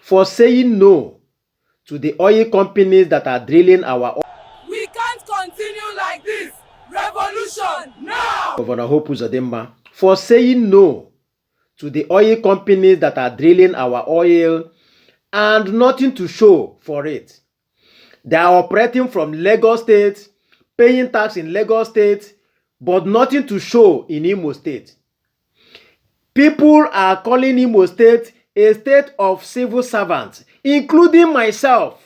for saying no to the oil companies that are drilling our oil. We can't continue like this. Revolution now! Governor Hope Uzodinma, for saying no to the oil companies that are drilling our oil and nothing to show for it. They are operating from Lagos State, paying tax in Lagos State, but nothing to show in Imo State. People are calling Imo State a state of civil servants, including myself.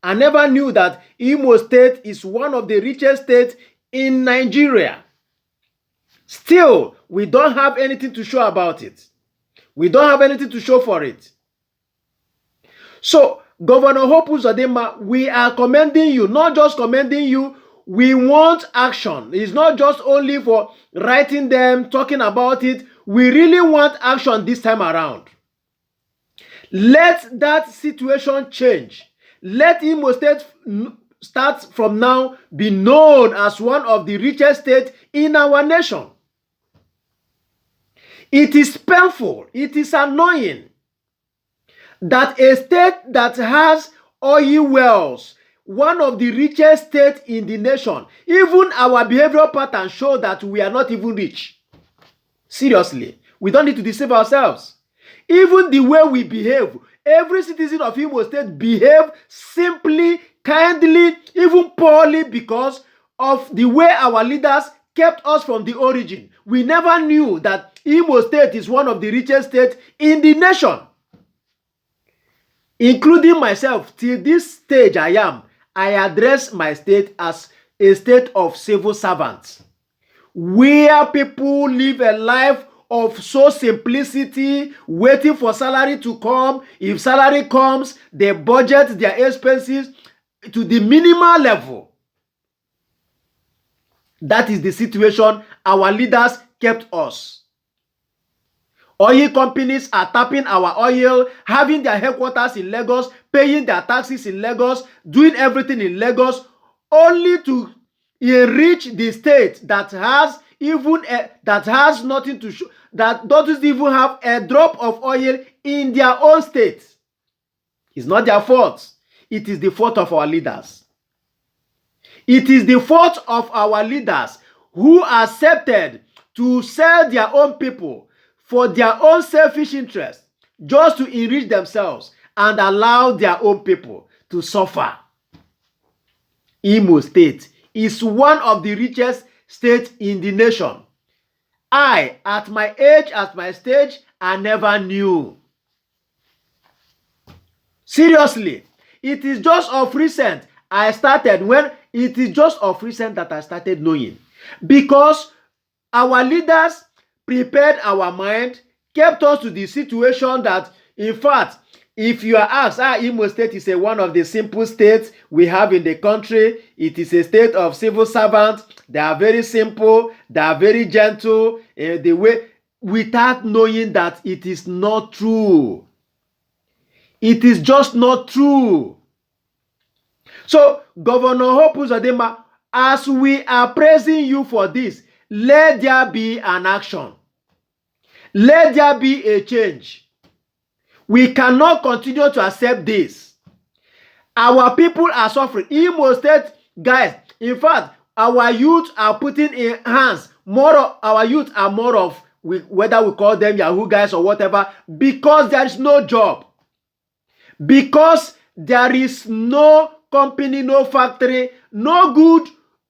I never knew that Imo State is one of the richest states in Nigeria. Still, we don't have anything to show about it. We don't have anything to show for it. So, Governor Hope Uzodinma, we are commending you, not just commending you, we want action. It's not just only for writing them, talking about it. We really want action this time around. Let that situation change. Let Imo State start from now be known as one of the richest states in our nation. It is painful, it is annoying that a state that has oil wells, one of the richest states in the nation, even our behavioral patterns show that we are not even rich. Seriously, we don't need to deceive ourselves. Even the way we behave, every citizen of Imo State behave simply, kindly, even poorly because of the way our leaders kept us from the origin. We never knew that Imo State is one of the richest states in the nation. Including myself, till this stage I address my state as a state of civil servants, where people live a life of so simplicity, waiting for salary to come. If salary comes, they budget their expenses to the minimal level. That is the situation our leaders kept us. Oil companies are tapping our oil, having their headquarters in Lagos, paying their taxes in Lagos, doing everything in Lagos, only to enrich the state that has nothing to show, that doesn't even have a drop of oil in their own state. It's not their fault. It is the fault of our leaders. It is the fault of our leaders who accepted to sell their own people for their own selfish interest, just to enrich themselves and allow their own people to suffer. Imo State is one of the richest states in the nation. I, at my age, at my stage, I never knew. Seriously, it is just of recent that I started knowing. Because our leaders prepared our mind, kept us to the situation that, in fact, if you are asked, Imo State is one of the simple states we have in the country. It is a state of civil servants. They are very simple. They are very gentle. Without knowing that it is not true. It is just not true. So, Governor Hope Uzodinma, as we are praising you for this, let there be an action. Let there be a change. We cannot continue to accept this. Our people are suffering. Imo State, guys, in fact, our youth are putting in hands. Our youth are more of, whether we call them Yahoo guys or whatever, because there is no job. Because there is no company, no factory, no good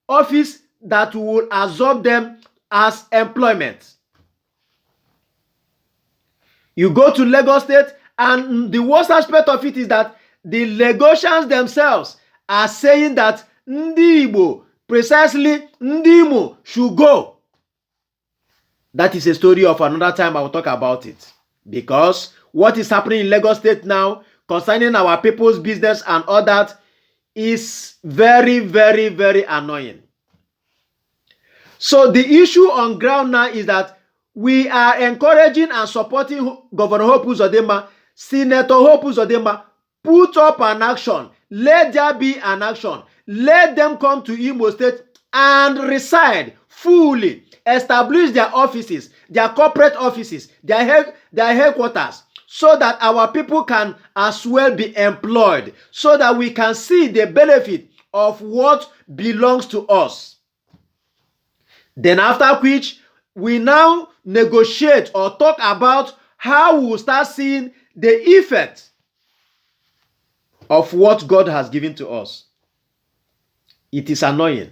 office that will absorb them as employment. You go to Lagos State, and the worst aspect of it is that the Lagosians themselves are saying that Ndi Igbo, precisely Ndi Imo, should go. That is a story of another time. I will talk about it. Because what is happening in Lagos State now concerning our people's business and all that is very, very, very annoying. So the issue on ground now is that we are encouraging and supporting Governor Hope Uzodinma, Senator Hope Uzodinma, put up an action. Let there be an action. Let them come to Imo State and reside fully, establish their offices, their corporate offices, their headquarters, so that our people can as well be employed, so that we can see the benefit of what belongs to us. Then after which, we now negotiate or talk about how we will start seeing the effect of what God has given to us. It is annoying.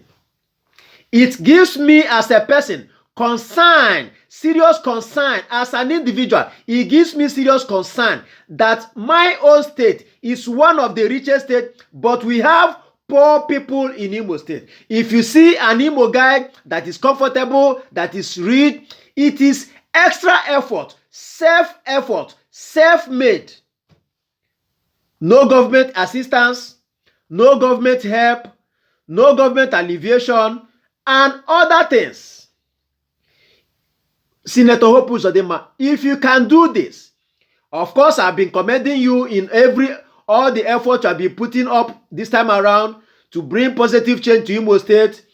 It gives me as a person concern, serious concern as an individual. It gives me serious concern that my own state is one of the richest states, but we have poor people in Imo State. If you see an Imo guy that is comfortable, that is rich, it is extra effort, self-made. No government assistance, no government help, no government alleviation, and other things. Senator Hope Uzodinma, if you can do this, of course, I've been commending you in all the effort you have been putting up this time around to bring positive change to Imo State,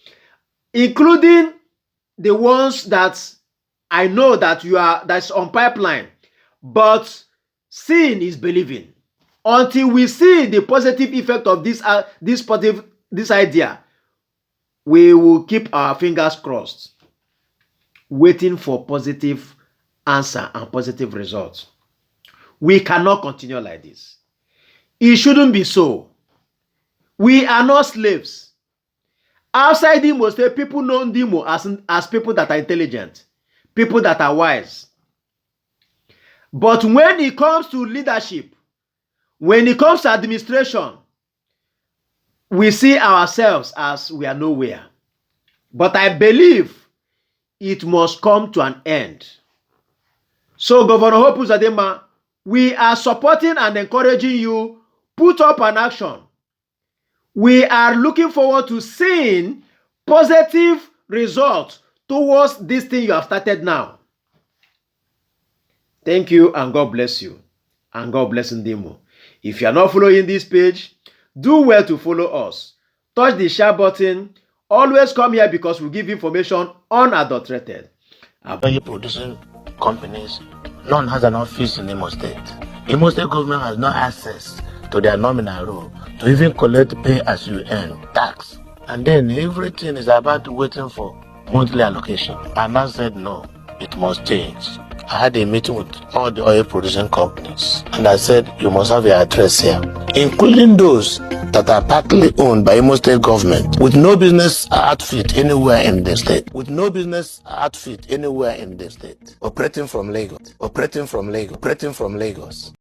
including the ones that I know that that's on pipeline. But seeing is believing. Until we see the positive effect of this idea, we will keep our fingers crossed, waiting for positive answer and positive results. We cannot continue like this. It shouldn't be so. We are not slaves. Outside Imo State, people know Imo as people that are intelligent, people that are wise. But when it comes to leadership, when it comes to administration, we see ourselves as we are nowhere. But I believe it must come to an end. So, Governor Hope Uzodinma, we are supporting and encouraging you. Put up an action. We are looking forward to seeing positive results towards this thing you have started now. Thank you, and God bless you. And God bless Ndimo. If you are not following this page, do well to follow us. Touch the share button. Always come here because we give information unadulterated. Producing companies, none has an office in Imo State. Imo State government has no access to their nominal role to even collect pay as you earn tax. And then everything is about waiting for monthly allocation. And I said no, it must change. I had a meeting with all the oil producing companies, and I said you must have your address here, including those that are partly owned by Imo State government, with no business outfit anywhere in the state, operating from Lagos.